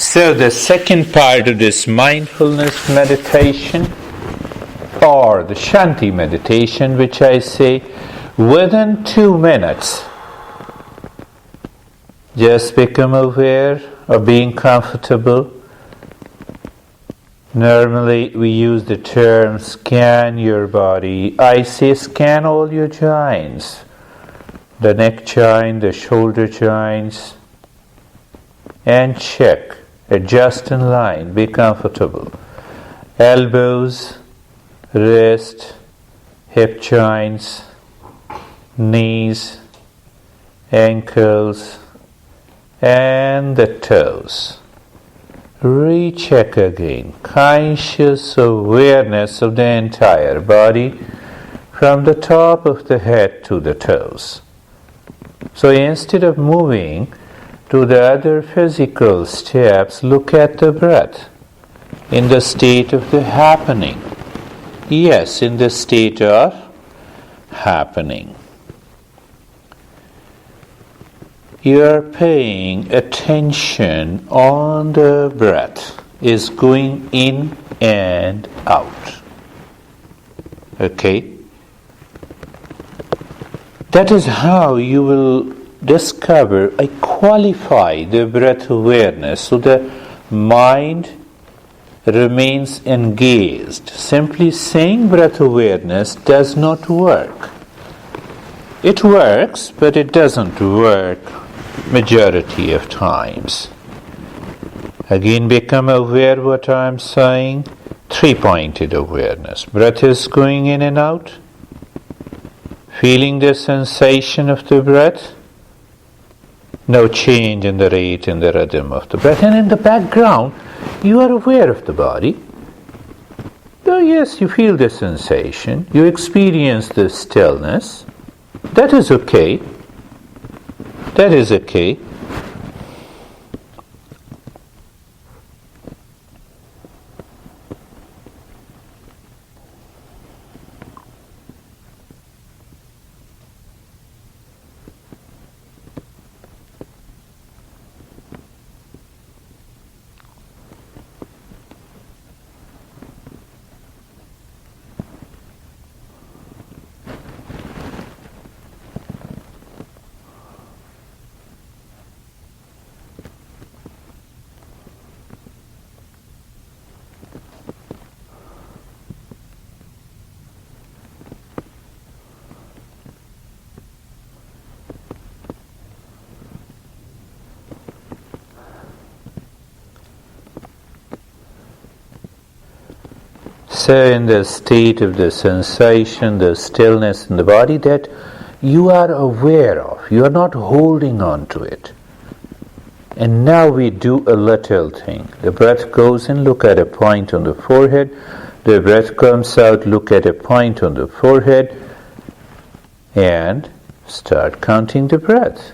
So the second part of this mindfulness meditation, or the Shanti meditation, which I say within 2 minutes, just become aware of being comfortable. Normally we use the term scan your body. I say scan all your joints, the neck joint, the shoulder joints, and check. Adjust in line, be comfortable. Elbows, wrist, hip joints, knees, ankles, and the toes. Recheck again. Conscious awareness of the entire body from the top of the head to the toes. So instead of moving to the other physical steps, look at the breath in the state of the happening. Yes, in the state of happening. You are paying attention on the breath is going in and out. Okay? That is how you will discover, qualify the breath awareness so the mind remains engaged. Simply saying breath awareness does not work. It works, but it doesn't work majority of times. Again, become aware what I am saying. 3-pointed awareness. Breath is going in and out. Feeling the sensation of the breath. No change in the rate and the rhythm of the breath. And in the background, you are aware of the body. Oh yes, you feel the sensation. You experience the stillness. That is okay. That is okay. So in the state of the sensation, the stillness in the body that you are aware of, you are not holding on to it. And now we do a little thing. The breath goes in, look at a point on the forehead. The breath comes out, look at a point on the forehead. And start counting the breath.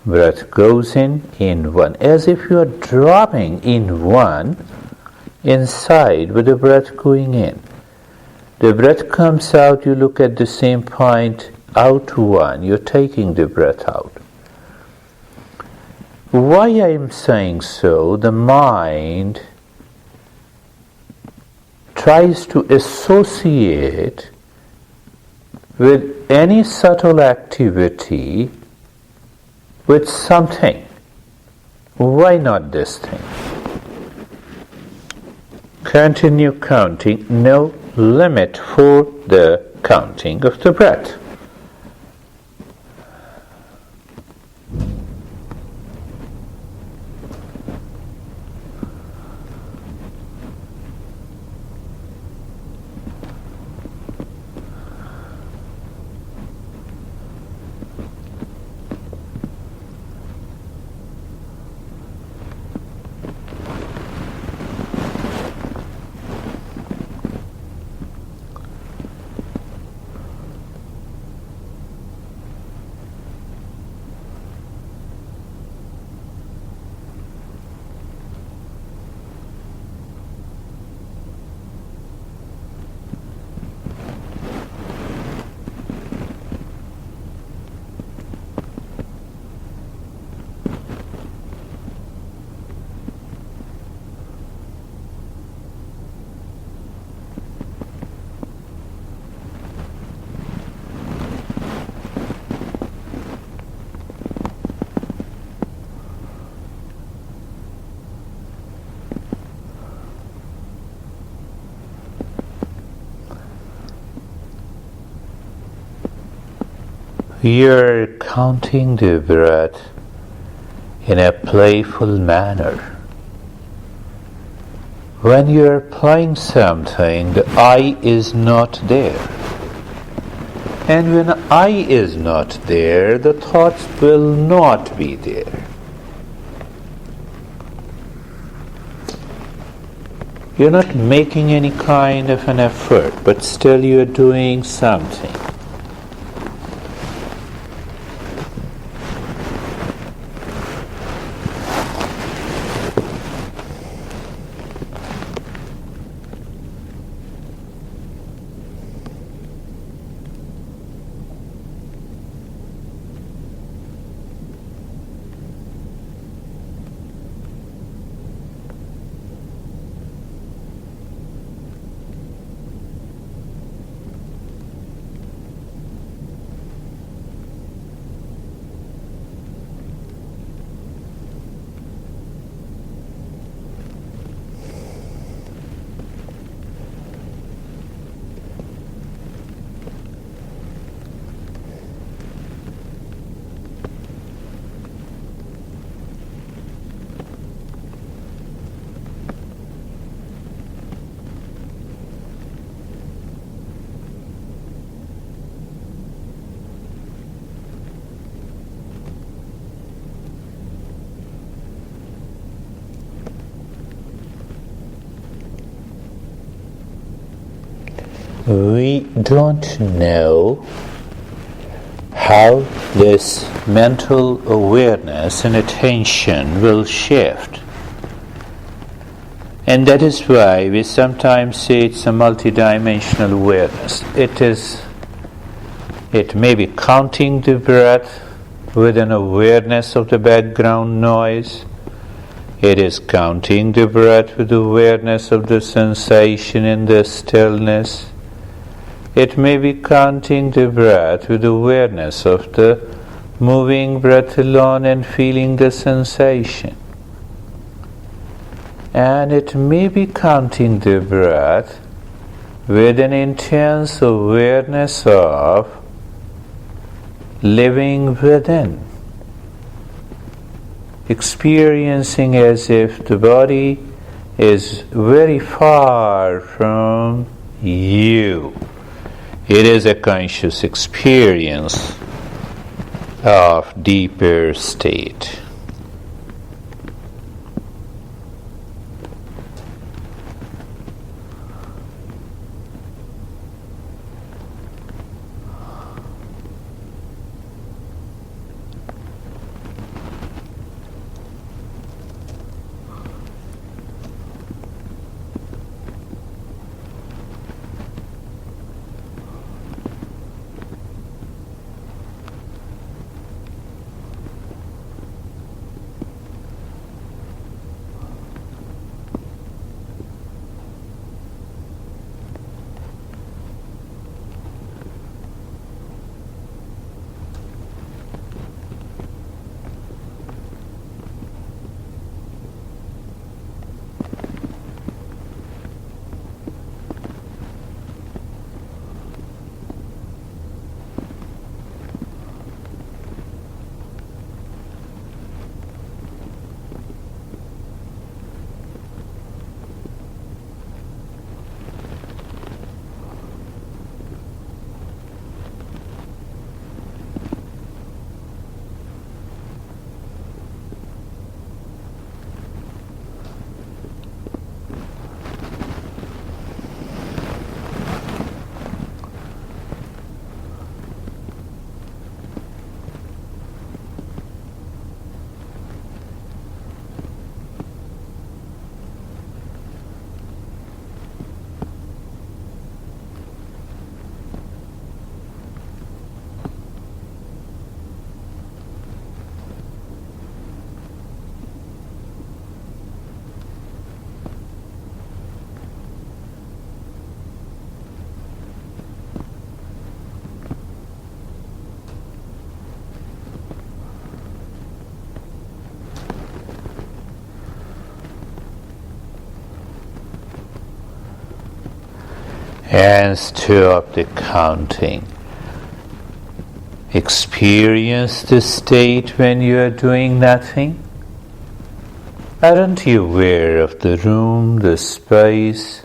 Breath goes in one. As if you are dropping in one inside with the breath going in. The breath comes out, you look at the same point, out one, you're taking the breath out. Why I am saying so, the mind tries to associate with any subtle activity with something. Why not this thing? Continue counting, no limit for the counting of the breath. You're counting the breath in a playful manner. When you're playing something, the I is not there. And when I is not there, the thoughts will not be there. You're not making any kind of an effort, but still you're doing something. We don't know how this mental awareness and attention will shift. And that is why we sometimes say it's a multidimensional awareness. It may be counting the breath with an awareness of the background noise. It is counting the breath with awareness of the sensation in the stillness. It may be counting the breath with awareness of the moving breath alone and feeling the sensation. And it may be counting the breath with an intense awareness of living within, experiencing as if the body is very far from you. It is a conscious experience of deeper state. And stop the counting. Experience the state when you are doing nothing. Aren't you aware of the room, the space,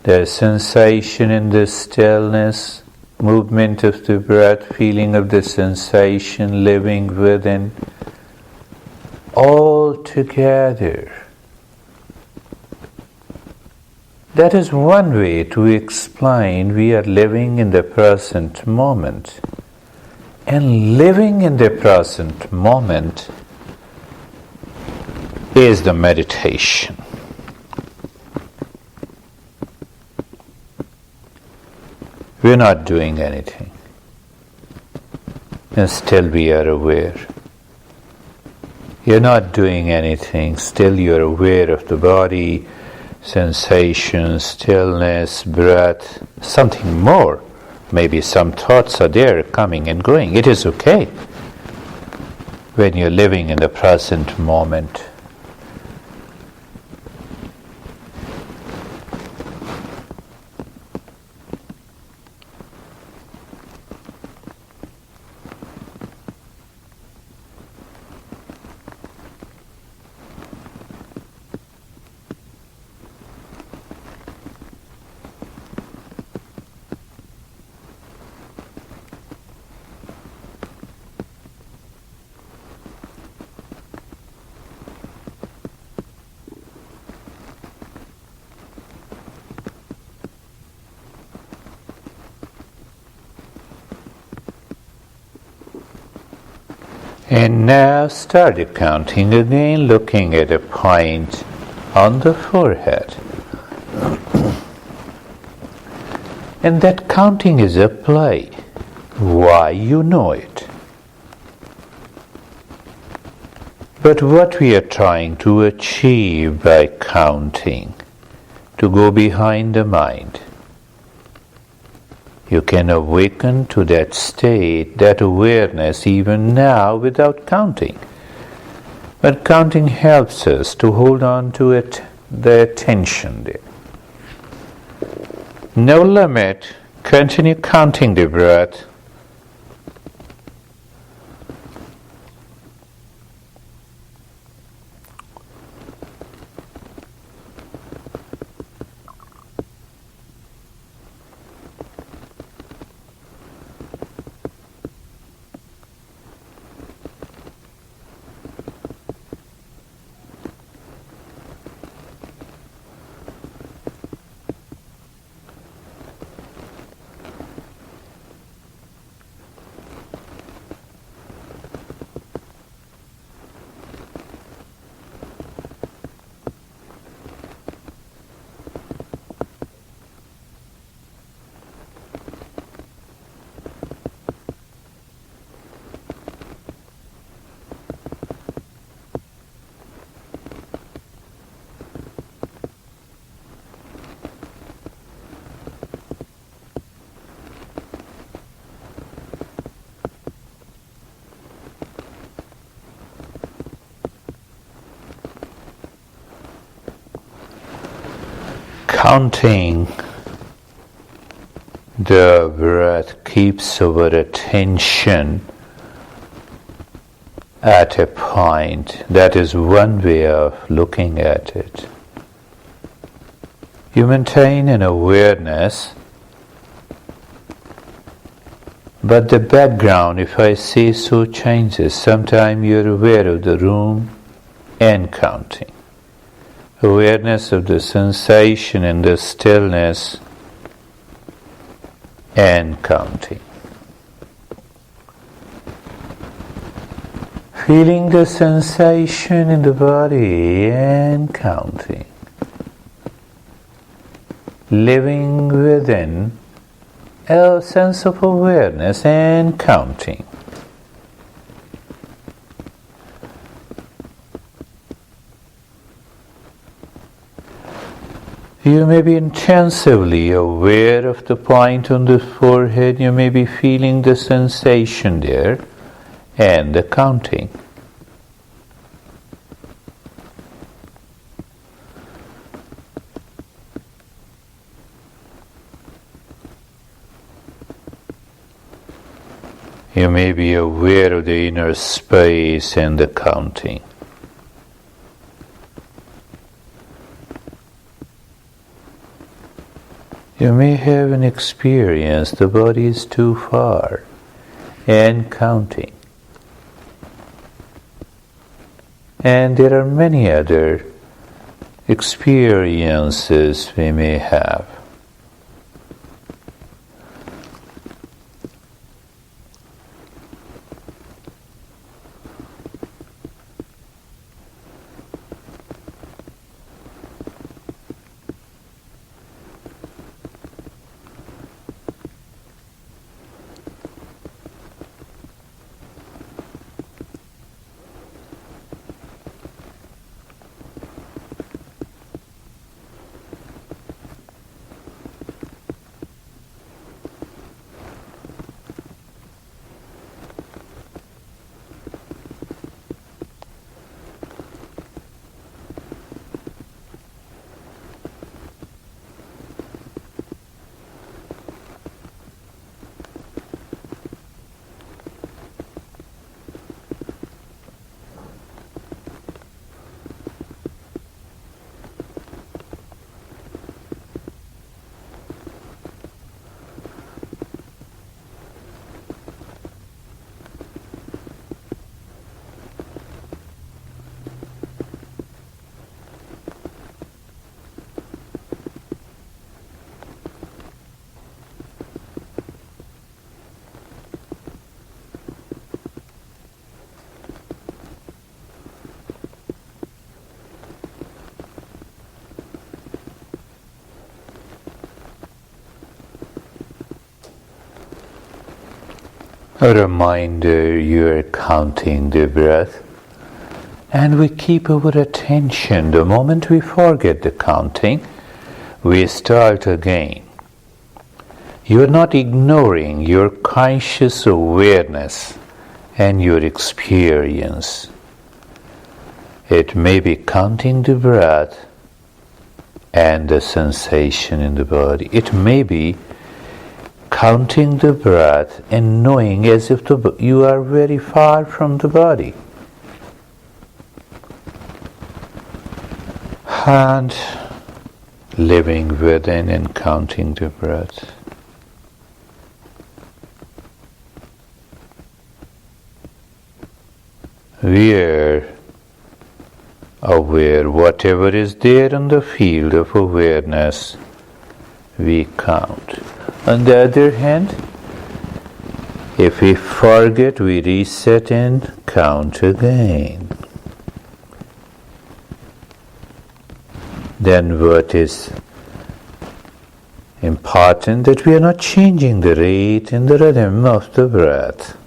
the sensation in the stillness, movement of the breath, feeling of the sensation living within, all together? That is one way to explain we are living in the present moment. And living in the present moment is the meditation. We're not doing anything, and still we are aware. You're not doing anything, still you're aware of the body, sensation, stillness, breath, something more. Maybe some thoughts are there coming and going. It is okay when you're living in the present moment. And now start the counting again, looking at a point on the forehead. And that counting is a play. Why? You know it. But what we are trying to achieve by counting, to go behind the mind, you can awaken to that state, that awareness even now without counting. But counting helps us to hold on to it, the attention there. No limit, continue counting the breath. Counting the breath keeps our attention at a point. That is one way of looking at it. You maintain an awareness, but the background, if I say so, changes. Sometimes you're aware of the room and counting. Awareness of the sensation and the stillness and counting. Feeling the sensation in the body and counting. Living within a sense of awareness and counting. You may be intensively aware of the point on the forehead. You may be feeling the sensation there and the counting. You may be aware of the inner space and the counting. You may have an experience the body is too far and counting. And there are many other experiences we may have. A reminder, you are counting the breath, and we keep our attention. The moment we forget the counting, we start again. You are not ignoring your conscious awareness and your experience. It may be counting the breath and the sensation in the body. It may be counting the breath and knowing as if you are very far from the body. And living within and counting the breath. We are aware whatever is there in the field of awareness, we count. On the other hand, if we forget, we reset and count again. Then what is important, that we are not changing the rate and the rhythm of the breath.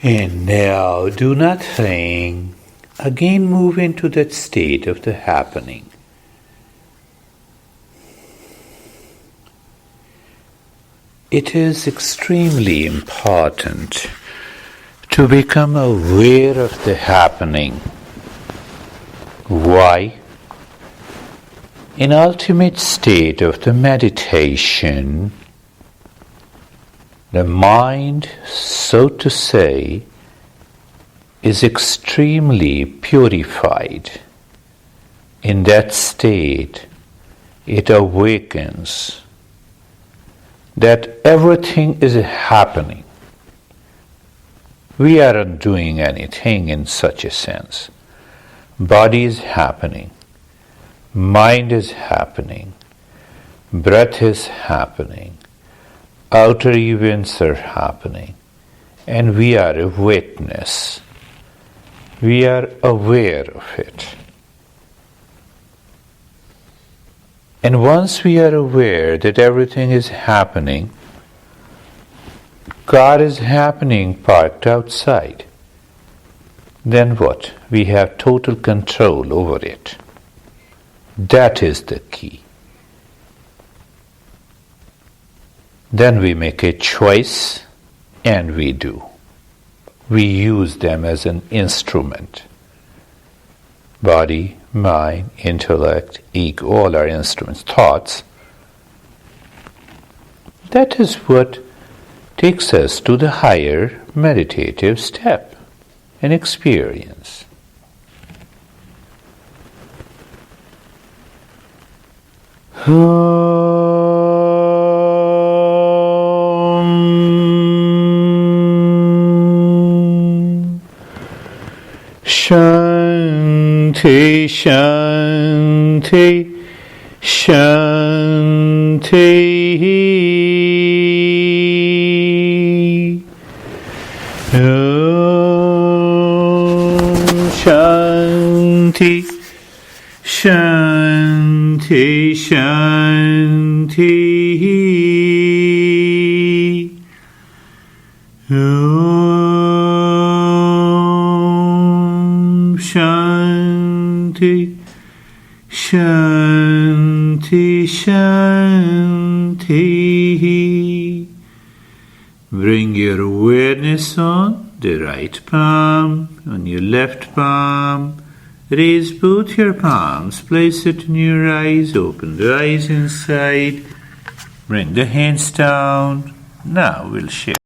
And now do nothing. Again move into that state of the happening. It is extremely important to become aware of the happening. Why? In ultimate state of the meditation, the mind, so to say, is extremely purified. In that state, it awakens that everything is happening. We aren't doing anything in such a sense. Body is happening, mind is happening, breath is happening, outer events are happening, and we are a witness. We are aware of it. And once we are aware that everything is happening, God is happening parked outside, then what? We have total control over it. That is the key. Then we make a choice and we do. We use them as an instrument. Body, mind, intellect, ego, all are instruments, thoughts. That is what takes us to the higher meditative step and experience. Shanti, Shanti, Shanti. Shanti, Shanti, Shanti. Shanti, Shanti, Shanti. Bring your awareness on the right palm, on your left palm. Raise both your palms, place it in your eyes, open the eyes inside. Bring the hands down. Now we'll share.